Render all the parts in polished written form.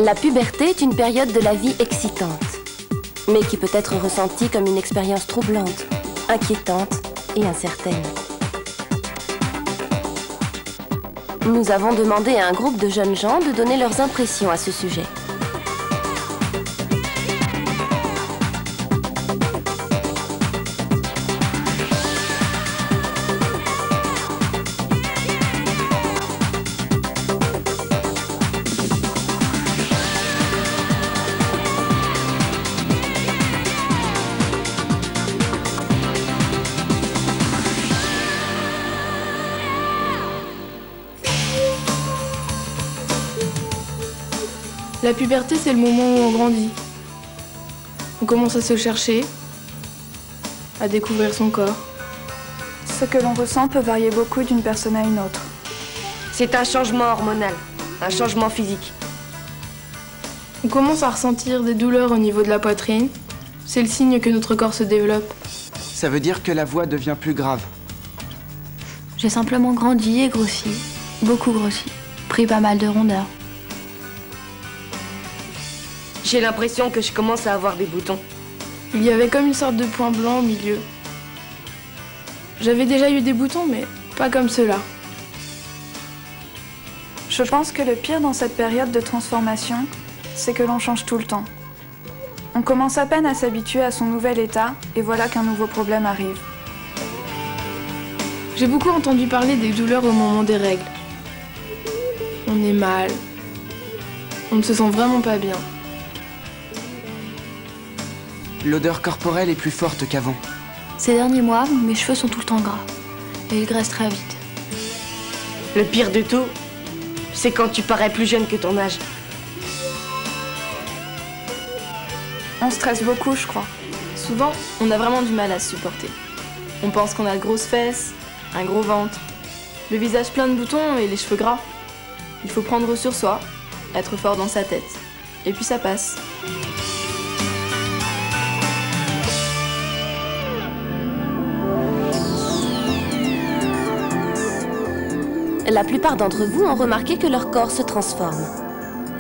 La puberté est une période de la vie excitante, mais qui peut être ressentie comme une expérience troublante, inquiétante et incertaine. Nous avons demandé à un groupe de jeunes gens de donner leurs impressions à ce sujet. La puberté, c'est le moment où on grandit. On commence à se chercher, à découvrir son corps. Ce que l'on ressent peut varier beaucoup d'une personne à une autre. C'est un changement hormonal, un changement physique. On commence à ressentir des douleurs au niveau de la poitrine. C'est le signe que notre corps se développe. Ça veut dire que la voix devient plus grave. J'ai simplement grandi et grossi, beaucoup grossi, pris pas mal de rondeur. J'ai l'impression que je commence à avoir des boutons. Il y avait comme une sorte de point blanc au milieu. J'avais déjà eu des boutons, mais pas comme ceux-là. Je pense que le pire dans cette période de transformation, c'est que l'on change tout le temps. On commence à peine à s'habituer à son nouvel état, et voilà qu'un nouveau problème arrive. J'ai beaucoup entendu parler des douleurs au moment des règles. On est mal. On ne se sent vraiment pas bien. L'odeur corporelle est plus forte qu'avant. Ces derniers mois, mes cheveux sont tout le temps gras. Et ils graissent très vite. Le pire de tout, c'est quand tu parais plus jeune que ton âge. On stresse beaucoup, je crois. Souvent, on a vraiment du mal à se supporter. On pense qu'on a de grosses fesses, un gros ventre, le visage plein de boutons et les cheveux gras. Il faut prendre sur soi, être fort dans sa tête. Et puis ça passe. La plupart d'entre vous ont remarqué que leur corps se transforme.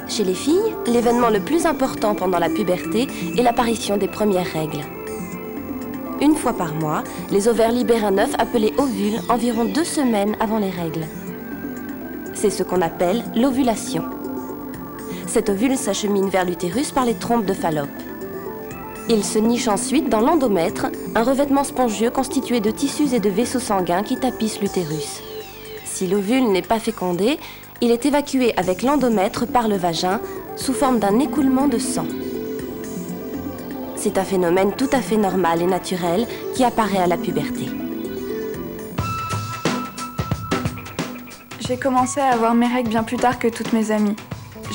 Chez les filles, l'événement le plus important pendant la puberté est l'apparition des premières règles. Une fois par mois, les ovaires libèrent un œuf appelé ovule environ 2 semaines avant les règles. C'est ce qu'on appelle l'ovulation. Cet ovule s'achemine vers l'utérus par les trompes de Fallope. Il se niche ensuite dans l'endomètre, un revêtement spongieux constitué de tissus et de vaisseaux sanguins qui tapissent l'utérus. Si l'ovule n'est pas fécondé, il est évacué avec l'endomètre par le vagin sous forme d'un écoulement de sang. C'est un phénomène tout à fait normal et naturel qui apparaît à la puberté. J'ai commencé à avoir mes règles bien plus tard que toutes mes amies.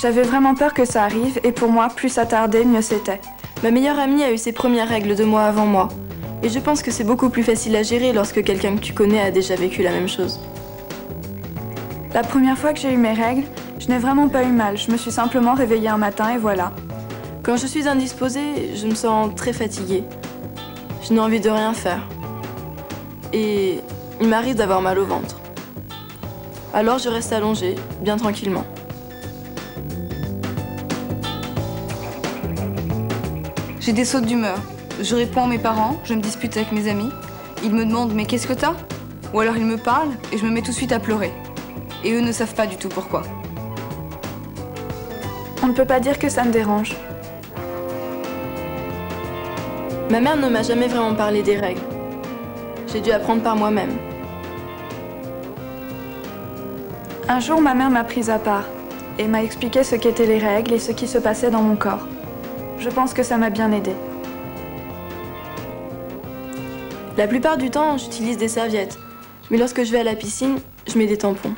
J'avais vraiment peur que ça arrive et pour moi, plus ça tardait, mieux c'était. Ma meilleure amie a eu ses premières règles 2 mois avant moi. Et je pense que c'est beaucoup plus facile à gérer lorsque quelqu'un que tu connais a déjà vécu la même chose. La première fois que j'ai eu mes règles, je n'ai vraiment pas eu mal. Je me suis simplement réveillée un matin et voilà. Quand je suis indisposée, je me sens très fatiguée. Je n'ai envie de rien faire. Et il m'arrive d'avoir mal au ventre. Alors je reste allongée, bien tranquillement. J'ai des sautes d'humeur. Je réponds à mes parents, je me dispute avec mes amis. Ils me demandent « mais qu'est-ce que t'as ?» Ou alors ils me parlent et je me mets tout de suite à pleurer. Et eux ne savent pas du tout pourquoi. On ne peut pas dire que ça me dérange. Ma mère ne m'a jamais vraiment parlé des règles. J'ai dû apprendre par moi-même. Un jour, ma mère m'a prise à part et m'a expliqué ce qu'étaient les règles et ce qui se passait dans mon corps. Je pense que ça m'a bien aidée. La plupart du temps, j'utilise des serviettes. Mais lorsque je vais à la piscine, je mets des tampons.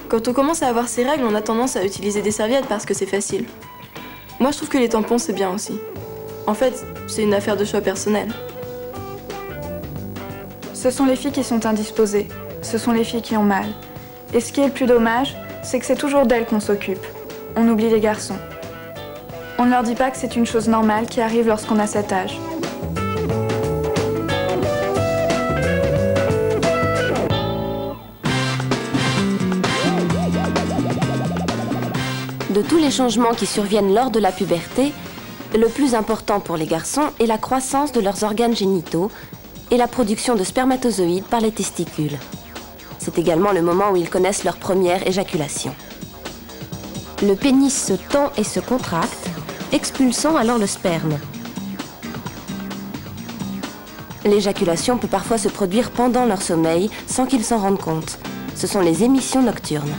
Quand on commence à avoir ses règles, on a tendance à utiliser des serviettes parce que c'est facile. Moi, je trouve que les tampons, c'est bien aussi. En fait, c'est une affaire de choix personnel. Ce sont les filles qui sont indisposées. Ce sont les filles qui ont mal. Et ce qui est le plus dommage, c'est que c'est toujours d'elles qu'on s'occupe. On oublie les garçons. On ne leur dit pas que c'est une chose normale qui arrive lorsqu'on a cet âge. De tous les changements qui surviennent lors de la puberté, le plus important pour les garçons est la croissance de leurs organes génitaux et la production de spermatozoïdes par les testicules. C'est également le moment où ils connaissent leur première éjaculation. Le pénis se tend et se contracte, expulsant alors le sperme. L'éjaculation peut parfois se produire pendant leur sommeil sans qu'ils s'en rendent compte. Ce sont les émissions nocturnes.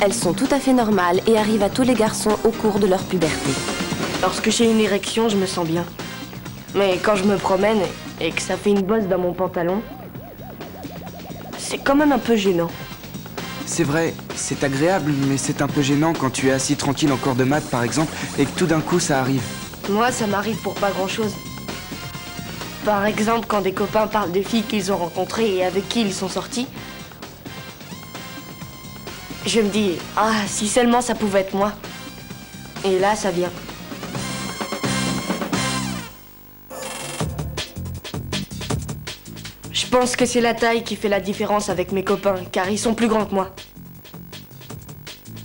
Elles sont tout à fait normales et arrivent à tous les garçons au cours de leur puberté. Lorsque j'ai une érection, je me sens bien. Mais quand je me promène et que ça fait une bosse dans mon pantalon, c'est quand même un peu gênant. C'est vrai, c'est agréable, mais c'est un peu gênant quand tu es assis tranquille en cours de maths, par exemple, et que tout d'un coup, ça arrive. Moi, ça m'arrive pour pas grand-chose. Par exemple, quand des copains parlent des filles qu'ils ont rencontrées et avec qui ils sont sortis, je me dis, ah, si seulement ça pouvait être moi. Et là, ça vient. Je pense que c'est la taille qui fait la différence avec mes copains, car ils sont plus grands que moi.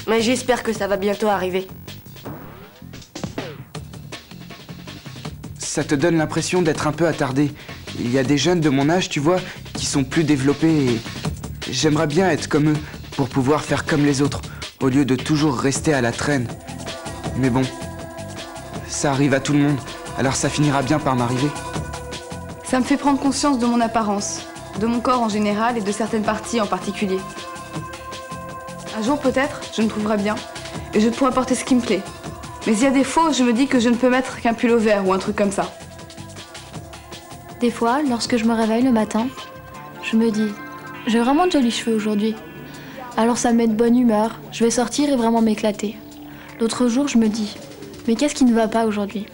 Mais j'espère que ça va bientôt arriver. Ça te donne l'impression d'être un peu attardé. Il y a des jeunes de mon âge, tu vois, qui sont plus développés et j'aimerais bien être comme eux pour pouvoir faire comme les autres, au lieu de toujours rester à la traîne. Mais bon, ça arrive à tout le monde, alors ça finira bien par m'arriver. Ça me fait prendre conscience de mon apparence, de mon corps en général et de certaines parties en particulier. Un jour peut-être, je me trouverai bien et je pourrai porter ce qui me plaît. Mais il y a des fois où je me dis que je ne peux mettre qu'un pull vert ou un truc comme ça. Des fois, lorsque je me réveille le matin, je me dis « J'ai vraiment de jolis cheveux aujourd'hui. » Alors ça me met de bonne humeur, je vais sortir et vraiment m'éclater. L'autre jour, je me dis « Mais qu'est-ce qui ne va pas aujourd'hui ?»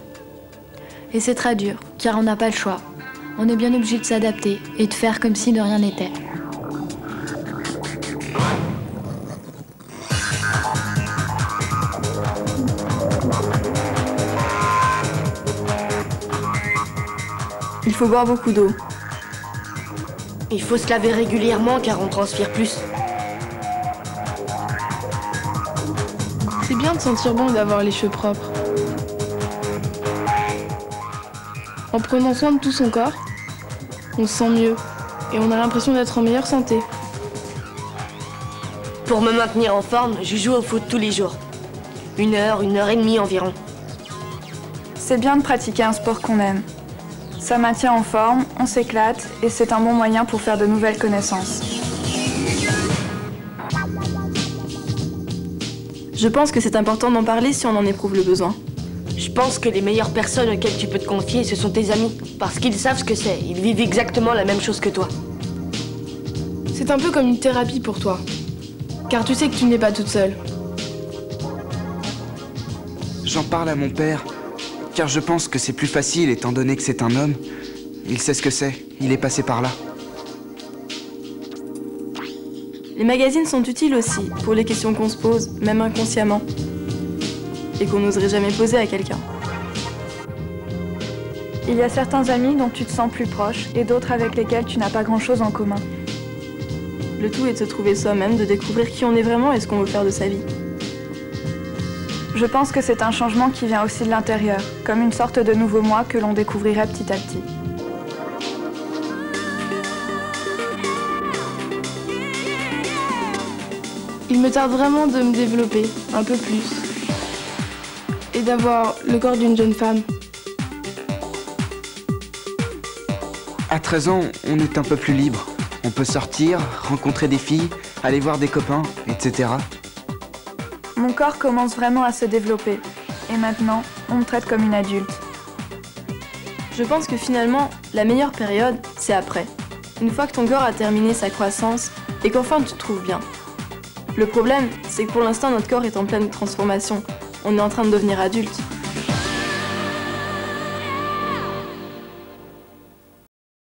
Et c'est très dur, car on n'a pas le choix. On est bien obligé de s'adapter et de faire comme si de rien n'était. Il faut boire beaucoup d'eau. Il faut se laver régulièrement car on transpire plus. C'est bien de sentir bon et d'avoir les cheveux propres. En prenant soin de tout son corps, on se sent mieux et on a l'impression d'être en meilleure santé. Pour me maintenir en forme, je joue au foot tous les jours. 1 heure et demie environ. C'est bien de pratiquer un sport qu'on aime. Ça maintient en forme, on s'éclate et c'est un bon moyen pour faire de nouvelles connaissances. Je pense que c'est important d'en parler si on en éprouve le besoin. Je pense que les meilleures personnes auxquelles tu peux te confier, ce sont tes amis. Parce qu'ils savent ce que c'est. Ils vivent exactement la même chose que toi. C'est un peu comme une thérapie pour toi. Car tu sais que tu n'es pas toute seule. J'en parle à mon père, car je pense que c'est plus facile étant donné que c'est un homme. Il sait ce que c'est, il est passé par là. Les magazines sont utiles aussi pour les questions qu'on se pose, même inconsciemment, et qu'on n'oserait jamais poser à quelqu'un. Il y a certains amis dont tu te sens plus proche et d'autres avec lesquels tu n'as pas grand-chose en commun. Le tout est de se trouver soi-même, de découvrir qui on est vraiment et ce qu'on veut faire de sa vie. Je pense que c'est un changement qui vient aussi de l'intérieur, comme une sorte de nouveau moi que l'on découvrirait petit à petit. Il me tarde vraiment de me développer un peu plus et d'avoir le corps d'une jeune femme. À 13 ans, on est un peu plus libre. On peut sortir, rencontrer des filles, aller voir des copains, etc. Mon corps commence vraiment à se développer. Et maintenant, on me traite comme une adulte. Je pense que finalement, la meilleure période, c'est après. Une fois que ton corps a terminé sa croissance et qu'enfin tu te trouves bien. Le problème, c'est que pour l'instant, notre corps est en pleine transformation. On est en train de devenir adulte.